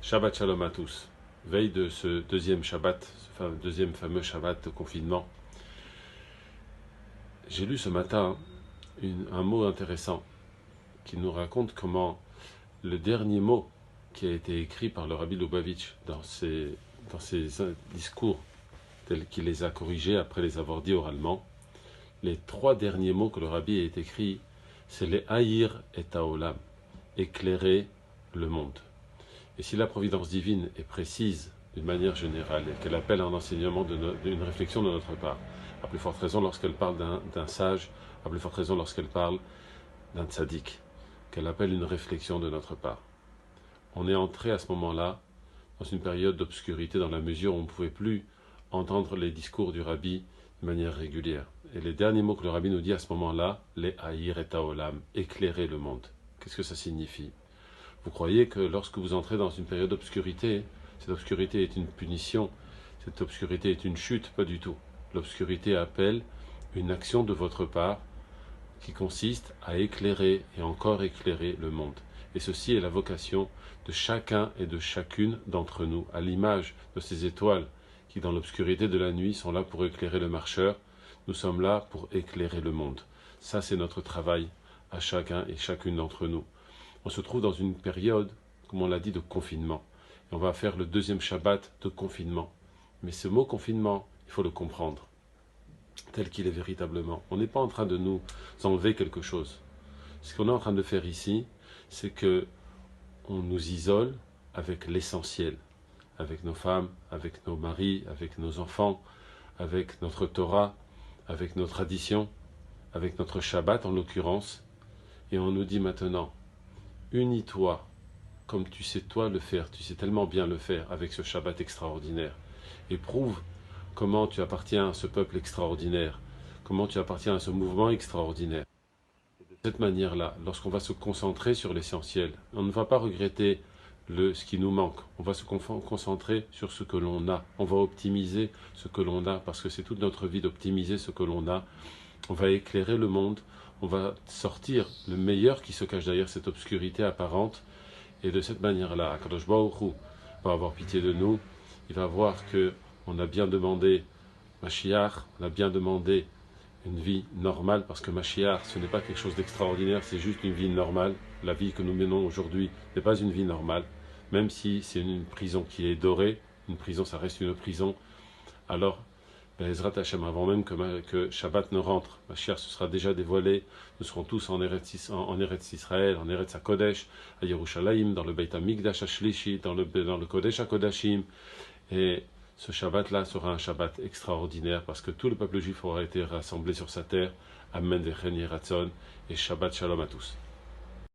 Shabbat Shalom à tous. Veille de ce deuxième Shabbat, ce deuxième fameux Shabbat de confinement. J'ai lu ce matin un mot intéressant qui nous raconte comment le dernier mot qui a été écrit par le Rabbi Lubavitch dans ses discours tels qu'il les a corrigés après les avoir dit oralement, les trois derniers mots que le Rabbi a écrits, c'est les Haïr et Haolam, éclairer le monde. Et si la providence divine est précise d'une manière générale et qu'elle appelle un enseignement d'une réflexion de notre part, à plus forte raison lorsqu'elle parle d'un sage, à plus forte raison lorsqu'elle parle d'un tzaddik, qu'elle appelle une réflexion de notre part. On est entré à ce moment-là dans une période d'obscurité dans la mesure où on ne pouvait plus entendre les discours du Rabbi de manière régulière. Et les derniers mots que le Rabbi nous dit à ce moment-là, les Haïr et Haolam, éclairer le monde. Qu'est-ce que ça signifie ? Vous croyez que lorsque vous entrez dans une période d'obscurité, cette obscurité est une punition, cette obscurité est une chute? Pas du tout. L'obscurité appelle une action de votre part qui consiste à éclairer et encore éclairer le monde. Et ceci est la vocation de chacun et de chacune d'entre nous, à l'image de ces étoiles qui, dans l'obscurité de la nuit, sont là pour éclairer le marcheur. Nous sommes là pour éclairer le monde. Ça, c'est notre travail à chacun et chacune d'entre nous. On se trouve dans une période, comme on l'a dit, de confinement. Et on va faire le deuxième Shabbat de confinement. Mais ce mot confinement, il faut le comprendre tel qu'il est véritablement. On n'est pas en train de nous enlever quelque chose. Ce qu'on est en train de faire ici, c'est que on nous isole avec l'essentiel, avec nos femmes, avec nos maris, avec nos enfants, avec notre Torah, avec nos traditions, avec notre Shabbat en l'occurrence, et on nous dit maintenant, unis-toi, comme tu sais toi le faire, tu sais tellement bien le faire avec ce Shabbat extraordinaire, et prouve comment tu appartiens à ce peuple extraordinaire, comment tu appartiens à ce mouvement extraordinaire. De cette manière-là, lorsqu'on va se concentrer sur l'essentiel, on ne va pas regretter ce qui nous manque, on va se concentrer sur ce que l'on a, on va optimiser ce que l'on a, parce que c'est toute notre vie d'optimiser ce que l'on a. On va éclairer le monde, on va sortir le meilleur qui se cache derrière cette obscurité apparente, et de cette manière-là, Akadosh Baruch Hu va avoir pitié de nous, il va voir que on a bien demandé Mashiach, on a bien demandé une vie normale, parce que Mashiach, ce n'est pas quelque chose d'extraordinaire, c'est juste une vie normale. La vie que nous menons aujourd'hui n'est pas une vie normale, même si c'est une prison qui est dorée, une prison ça reste une prison, alors Ezrat Hashem, avant même que Shabbat ne rentre, Mashiach se sera déjà dévoilé, nous serons tous en Eretz Israël, en Eretz HaKodesh, à Yerushalayim, dans le Beit HaMikdash HaShlishi, dans le Kodesh HaKodashim, et ce Shabbat-là sera un Shabbat extraordinaire parce que tout le peuple juif aura été rassemblé sur sa terre. Amen, Vechen Yeratzon, et Shabbat Shalom à tous.